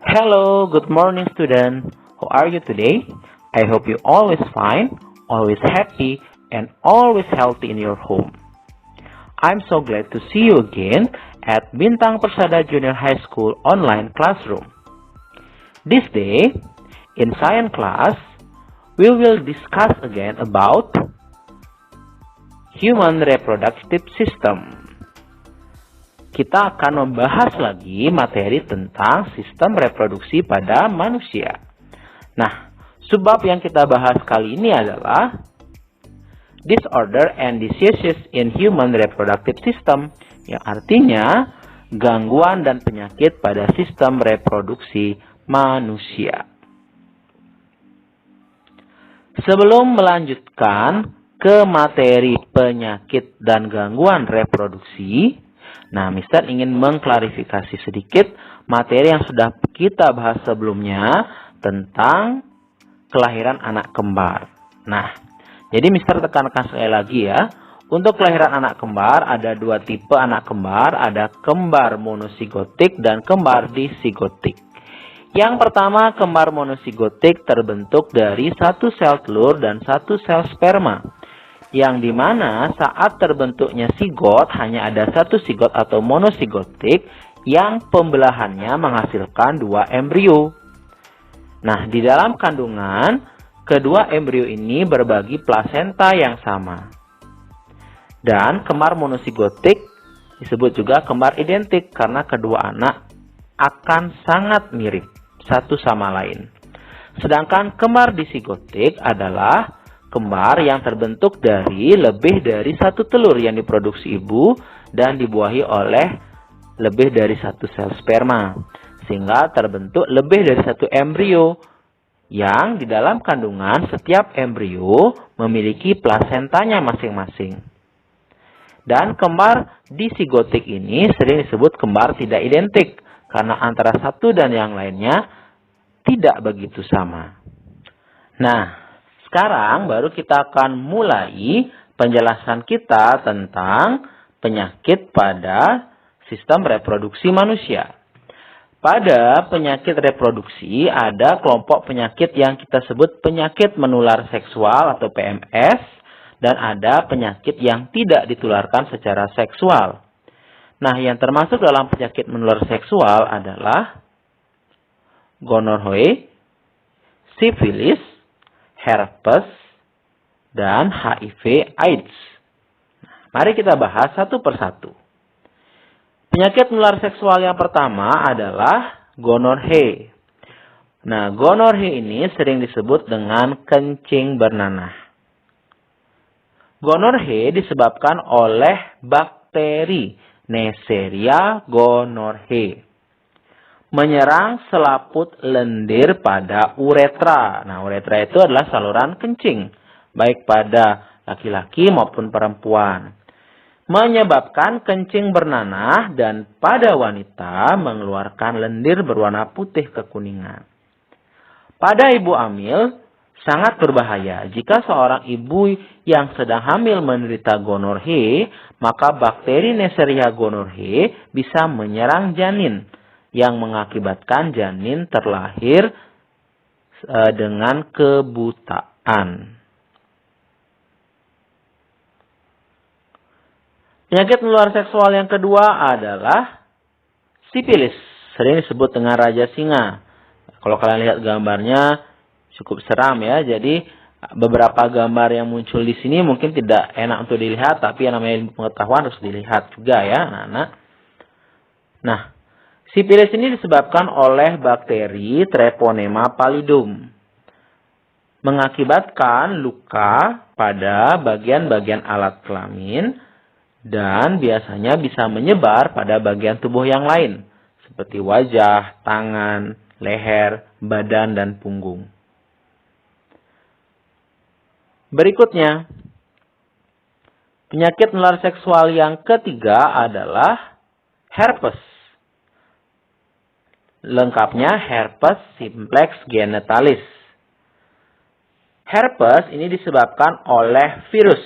Hello, good morning student. How are you today? I hope you always fine, always happy, and always healthy in your home. I'm so glad to see you again at Bintang Persada Junior High School online classroom. This day, in science class, we will discuss again about human reproductive system. Kita akan membahas lagi materi tentang sistem reproduksi pada manusia. Nah, subbab yang kita bahas kali ini adalah disorder and diseases in human reproductive system, yang artinya gangguan dan penyakit pada sistem reproduksi manusia. Sebelum melanjutkan ke materi penyakit dan gangguan reproduksi, nah, Mister ingin mengklarifikasi sedikit materi yang sudah kita bahas sebelumnya tentang kelahiran anak kembar. Nah, jadi Mister tekankan sekali lagi ya. Untuk kelahiran anak kembar ada dua tipe anak kembar, ada kembar monosigotik dan kembar disigotik. Yang pertama, kembar monosigotik terbentuk dari satu sel telur dan satu sel sperma, yang dimana saat terbentuknya sigot hanya ada satu sigot atau monosigotik yang pembelahannya menghasilkan dua embrio. Nah, di dalam kandungan, kedua embrio ini berbagi plasenta yang sama. Dan kembar monosigotik disebut juga kembar identik karena kedua anak akan sangat mirip satu sama lain. Sedangkan kembar disigotik adalah kembar yang terbentuk dari lebih dari satu telur yang diproduksi ibu dan dibuahi oleh lebih dari satu sel sperma. Sehingga terbentuk lebih dari satu embrio yang di dalam kandungan setiap embrio memiliki plasentanya masing-masing. Dan kembar disigotik ini sering disebut kembar tidak identik karena antara satu dan yang lainnya tidak begitu sama. Nah, sekarang baru kita akan mulai penjelasan kita tentang penyakit pada sistem reproduksi manusia. Pada penyakit reproduksi ada kelompok penyakit yang kita sebut penyakit menular seksual atau PMS, dan ada penyakit yang tidak ditularkan secara seksual. Nah, yang termasuk dalam penyakit menular seksual adalah gonorrhea, sifilis, herpes, dan HIV/AIDS. Mari kita bahas satu persatu. Penyakit menular seksual yang pertama adalah gonorrhea. Nah, gonorrhea ini sering disebut dengan kencing bernanah. Gonorrhea disebabkan oleh bakteri Neisseria gonorrhoeae, menyerang selaput lendir pada uretra. Nah, uretra itu adalah saluran kencing, baik pada laki-laki maupun perempuan. Menyebabkan kencing bernanah dan pada wanita mengeluarkan lendir berwarna putih kekuningan. Pada ibu hamil, sangat berbahaya. Jika seorang ibu yang sedang hamil menderita gonorrhea, maka bakteri Neisseria gonorrhoeae bisa menyerang janin, yang mengakibatkan janin terlahir dengan kebutaan. Penyakit menular seksual yang kedua adalah sifilis, sering disebut dengan raja singa. Kalau kalian lihat gambarnya cukup seram ya. Jadi beberapa gambar yang muncul di sini mungkin tidak enak untuk dilihat, tapi yang namanya ilmu pengetahuan harus dilihat juga ya, anak-anak. Nah, sifilis ini disebabkan oleh bakteri Treponema pallidum, mengakibatkan luka pada bagian-bagian alat kelamin dan biasanya bisa menyebar pada bagian tubuh yang lain seperti wajah, tangan, leher, badan, dan punggung. Berikutnya, penyakit menular seksual yang ketiga adalah herpes. Lengkapnya herpes simplex genitalis. Herpes ini disebabkan oleh virus.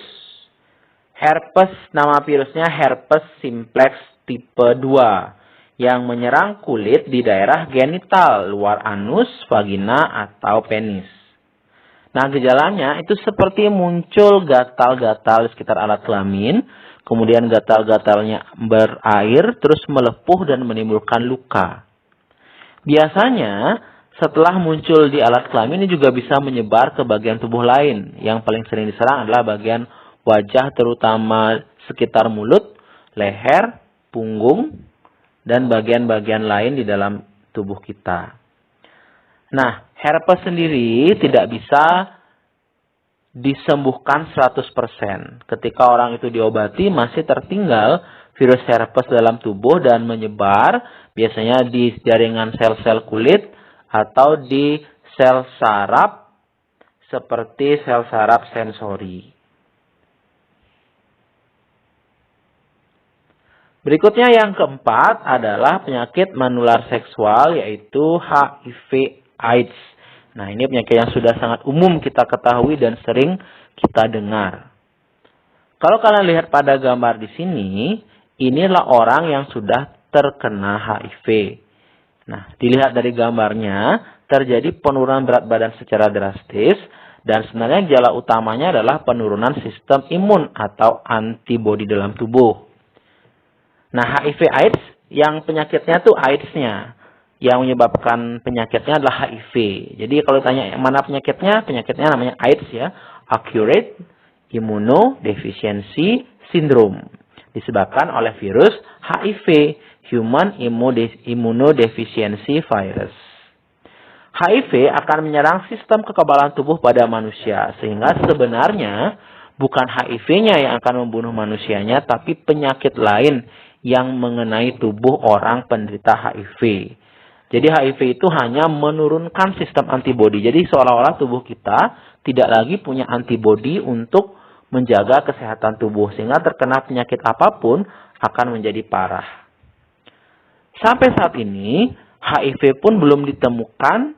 Herpes, nama virusnya herpes simplex tipe 2 yang menyerang kulit di daerah genital, luar anus, vagina, atau penis. Nah, gejalanya itu seperti muncul gatal-gatal di sekitar alat kelamin, kemudian gatal-gatalnya berair, terus melepuh dan menimbulkan luka. Biasanya, setelah muncul di alat kelamin ini juga bisa menyebar ke bagian tubuh lain. Yang paling sering diserang adalah bagian wajah, terutama sekitar mulut, leher, punggung, dan bagian-bagian lain di dalam tubuh kita. Nah, herpes sendiri tidak bisa disembuhkan 100%. Ketika orang itu diobati, masih tertinggal virus herpes dalam tubuh dan menyebar, biasanya di jaringan sel-sel kulit atau di sel saraf, seperti sel saraf sensori. Berikutnya yang keempat adalah penyakit menular seksual, yaitu HIV AIDS. Nah, ini penyakit yang sudah sangat umum kita ketahui dan sering kita dengar. Kalau kalian lihat pada gambar di sini, inilah orang yang sudah terkena HIV. Nah, dilihat dari gambarnya, terjadi penurunan berat badan secara drastis, dan sebenarnya gejala utamanya adalah penurunan sistem imun atau antibodi dalam tubuh. Nah, HIV AIDS, yang penyakitnya tuh AIDS-nya. Yang menyebabkan penyakitnya adalah HIV. Jadi kalau tanya mana penyakitnya, penyakitnya namanya AIDS ya. Acute Immunodeficiency Syndrome. Disebabkan oleh virus HIV, Human Immunodeficiency Virus. HIV akan menyerang sistem kekebalan tubuh pada manusia. Sehingga sebenarnya bukan HIV-nya yang akan membunuh manusianya, tapi penyakit lain yang mengenai tubuh orang penderita HIV. Jadi HIV itu hanya menurunkan sistem antibodi. Jadi seolah-olah tubuh kita tidak lagi punya antibodi untuk menjaga kesehatan tubuh. Sehingga terkena penyakit apapun akan menjadi parah. Sampai saat ini HIV pun belum ditemukan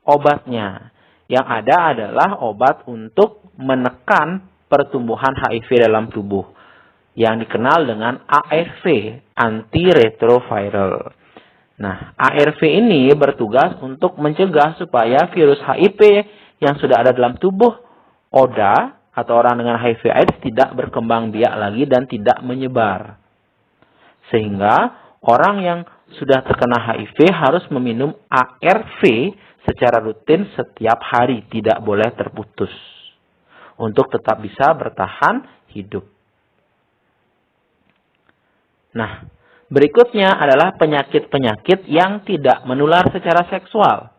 obatnya. Yang ada adalah obat untuk menekan pertumbuhan HIV dalam tubuh. Yang dikenal dengan ARV, antiretroviral. Nah, ARV ini bertugas untuk mencegah supaya virus HIV yang sudah ada dalam tubuh ODA atau orang dengan HIV AIDS tidak berkembang biak lagi dan tidak menyebar. Sehingga orang yang sudah terkena HIV harus meminum ARV secara rutin setiap hari, tidak boleh terputus, untuk tetap bisa bertahan hidup. Nah, berikutnya adalah penyakit-penyakit yang tidak menular secara seksual.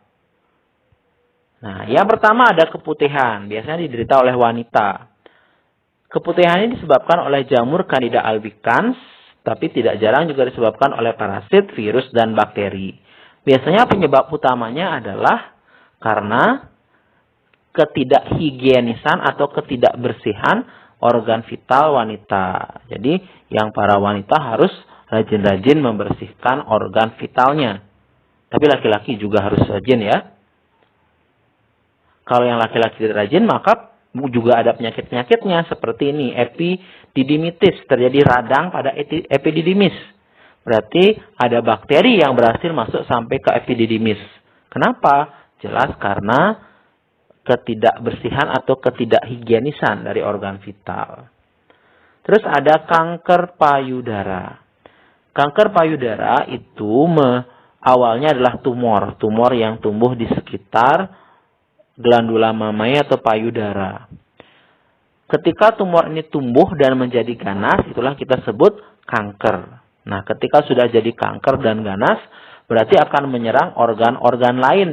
Nah, yang pertama ada keputihan. Biasanya diderita oleh wanita. Keputihan ini disebabkan oleh jamur Candida albicans, tapi tidak jarang juga disebabkan oleh parasit, virus, dan bakteri. Biasanya penyebab utamanya adalah karena ketidakhigienisan atau ketidakbersihan organ vital wanita. Jadi, yang para wanita harus rajin-rajin membersihkan organ vitalnya. Tapi laki-laki juga harus rajin ya. Kalau yang laki-laki tidak rajin, maka juga ada penyakit-penyakitnya. Seperti ini, epididimitis. Terjadi radang pada epididimis. Berarti ada bakteri yang berhasil masuk sampai ke epididimis. Kenapa? Jelas karena ketidakbersihan atau ketidakhigienisan dari organ vital. Terus ada kanker payudara. Kanker payudara itu awalnya adalah tumor. Tumor yang tumbuh di sekitar glandula mamae atau payudara. Ketika tumor ini tumbuh dan menjadi ganas, itulah kita sebut kanker. Nah, ketika sudah jadi kanker dan ganas, berarti akan menyerang organ-organ lain.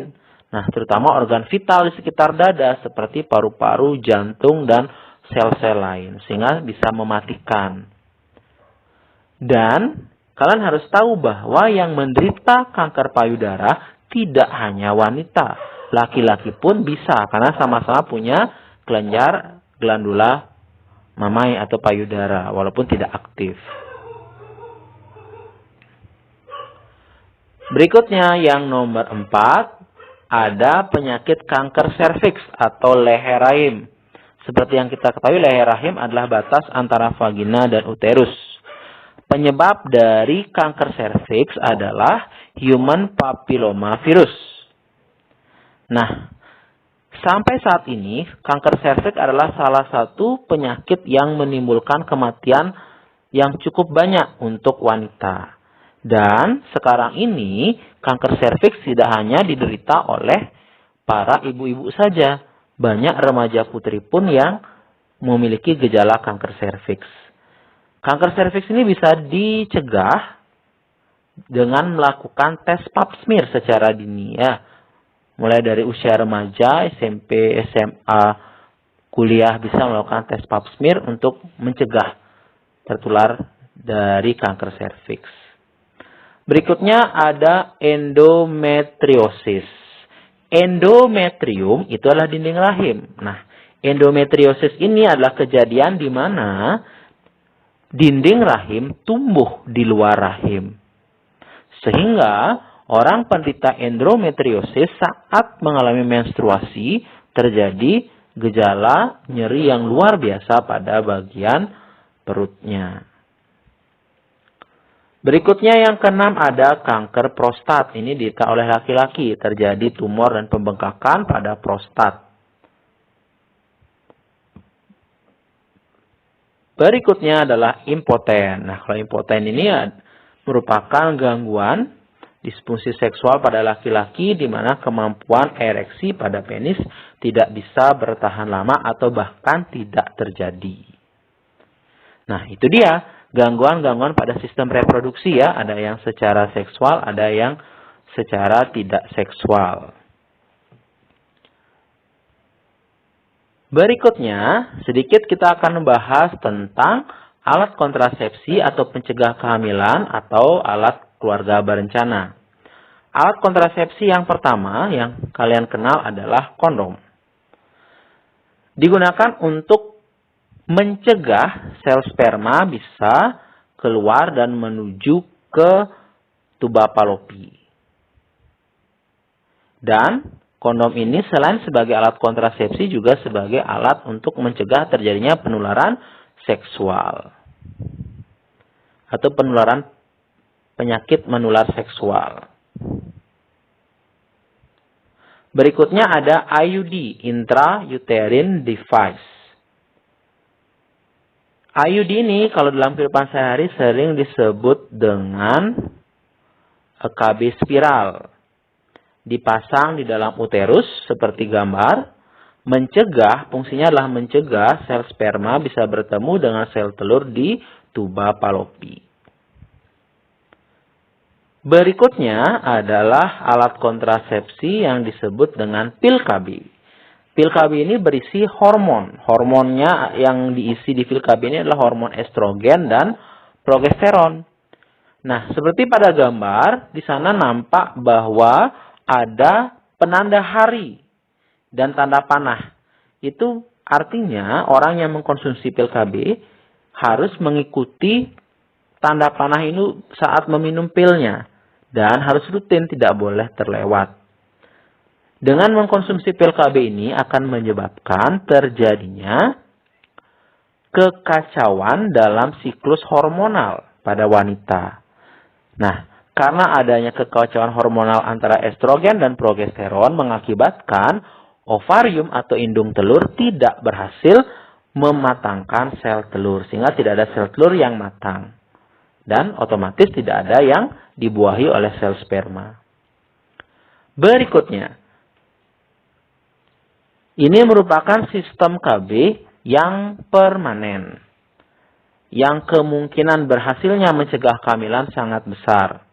Nah, terutama organ vital di sekitar dada, seperti paru-paru, jantung, dan sel-sel lain. Sehingga bisa mematikan. Dan kalian harus tahu bahwa yang menderita kanker payudara tidak hanya wanita. Laki-laki pun bisa, karena sama-sama punya kelenjar glandula mamai atau payudara, walaupun tidak aktif. Berikutnya yang nomor 4, ada penyakit kanker serviks atau leher rahim. Seperti yang kita ketahui, leher rahim adalah batas antara vagina dan uterus. Penyebab dari kanker serviks adalah human papilloma virus. Nah, sampai saat ini, kanker serviks adalah salah satu penyakit yang menimbulkan kematian yang cukup banyak untuk wanita. Dan sekarang ini, kanker serviks tidak hanya diderita oleh para ibu-ibu saja. Banyak remaja putri pun yang memiliki gejala kanker serviks. Kanker serviks ini bisa dicegah dengan melakukan tes pap smear secara dini, ya. Mulai dari usia remaja, SMP, SMA, kuliah bisa melakukan tes pap smear untuk mencegah tertular dari kanker serviks. Berikutnya ada endometriosis. Endometrium itu adalah dinding rahim. Nah, endometriosis ini adalah kejadian di mana dinding rahim tumbuh di luar rahim. Sehingga orang penderita endometriosis saat mengalami menstruasi terjadi gejala nyeri yang luar biasa pada bagian perutnya. Berikutnya yang keenam ada kanker prostat. Ini diderita oleh laki-laki. Terjadi tumor dan pembengkakan pada prostat. Berikutnya adalah impoten. Nah, kalau impoten ini merupakan gangguan disfungsi seksual pada laki-laki di mana kemampuan ereksi pada penis tidak bisa bertahan lama atau bahkan tidak terjadi. Nah, itu dia. Gangguan-gangguan pada sistem reproduksi, ya. Ada yang secara seksual, ada yang secara tidak seksual. Berikutnya, sedikit kita akan membahas tentang alat kontrasepsi atau pencegah kehamilan atau alat keluarga berencana. Alat kontrasepsi yang pertama yang kalian kenal adalah kondom. Digunakan untuk mencegah sel sperma bisa keluar dan menuju ke tuba Fallopi. Dan kondom ini selain sebagai alat kontrasepsi juga sebagai alat untuk mencegah terjadinya penularan seksual atau penularan penyakit menular seksual. Berikutnya ada IUD, intrauterine device. IUD ini kalau dalam kehidupan sehari sering disebut dengan KB spiral. Dipasang di dalam uterus seperti gambar. Fungsinya adalah mencegah sel sperma bisa bertemu dengan sel telur di tuba Fallopi. Berikutnya adalah alat kontrasepsi yang disebut dengan pil KB. Pil KB ini berisi hormon. Hormonnya yang diisi di pil KB ini adalah hormon estrogen dan progesteron. Nah, seperti pada gambar, di sana nampak bahwa ada penanda hari dan tanda panah. Itu artinya orang yang mengkonsumsi pil KB harus mengikuti tanda panah ini saat meminum pilnya. Dan harus rutin, tidak boleh terlewat. Dengan mengkonsumsi pil KB ini akan menyebabkan terjadinya kekacauan dalam siklus hormonal pada wanita. Nah, karena adanya kekacauan hormonal antara estrogen dan progesteron mengakibatkan ovarium atau indung telur tidak berhasil mematangkan sel telur. Sehingga tidak ada sel telur yang matang. Dan otomatis tidak ada yang dibuahi oleh sel sperma. Berikutnya. Ini merupakan sistem KB yang permanen. Yang kemungkinan berhasilnya mencegah kehamilan sangat besar.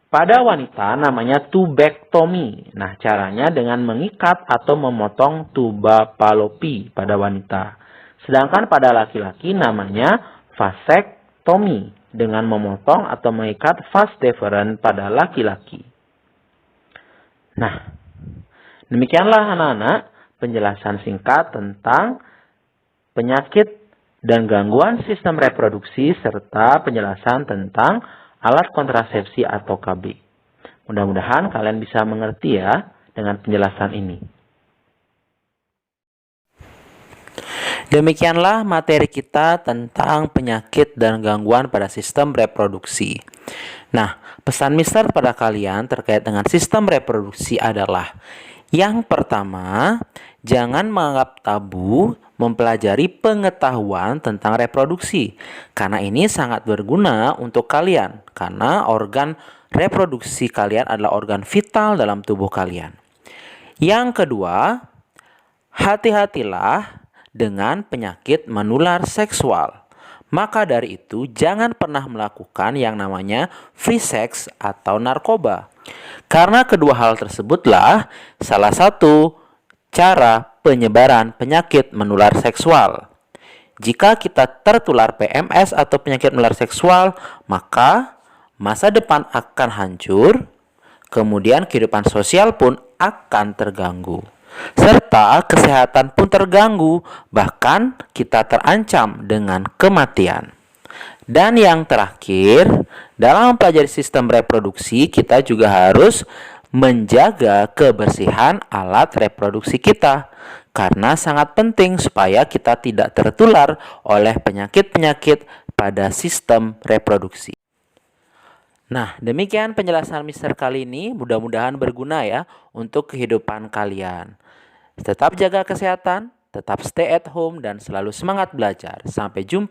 Pada wanita namanya tubektomi. Nah, caranya dengan mengikat atau memotong tuba Fallopi pada wanita. Sedangkan pada laki-laki namanya vasektomi. Dengan memotong atau mengikat vas deferens pada laki-laki. Nah, demikianlah anak-anak penjelasan singkat tentang penyakit dan gangguan sistem reproduksi serta penjelasan tentang alat kontrasepsi atau KB. Mudah-mudahan kalian bisa mengerti ya dengan penjelasan ini. Demikianlah materi kita tentang penyakit dan gangguan pada sistem reproduksi. Nah, pesan Mister pada kalian terkait dengan sistem reproduksi adalah yang pertama, jangan menganggap tabu mempelajari pengetahuan tentang reproduksi. Karena ini sangat berguna untuk kalian. Karena organ reproduksi kalian adalah organ vital dalam tubuh kalian. Yang kedua, hati-hatilah dengan penyakit menular seksual. Maka dari itu, jangan pernah melakukan yang namanya free sex atau narkoba. Karena kedua hal tersebutlah salah satu cara penyebaran penyakit menular seksual. Jika kita tertular PMS atau penyakit menular seksual, maka masa depan akan hancur, kemudian kehidupan sosial pun akan terganggu. Serta kesehatan pun terganggu, bahkan kita terancam dengan kematian. Dan yang terakhir, dalam mempelajari sistem reproduksi, kita juga harus menjaga kebersihan alat reproduksi kita. Karena sangat penting supaya kita tidak tertular oleh penyakit-penyakit pada sistem reproduksi. Nah, demikian penjelasan Mister kali ini. Mudah-mudahan berguna ya untuk kehidupan kalian. Tetap jaga kesehatan, tetap stay at home, dan selalu semangat belajar. Sampai jumpa.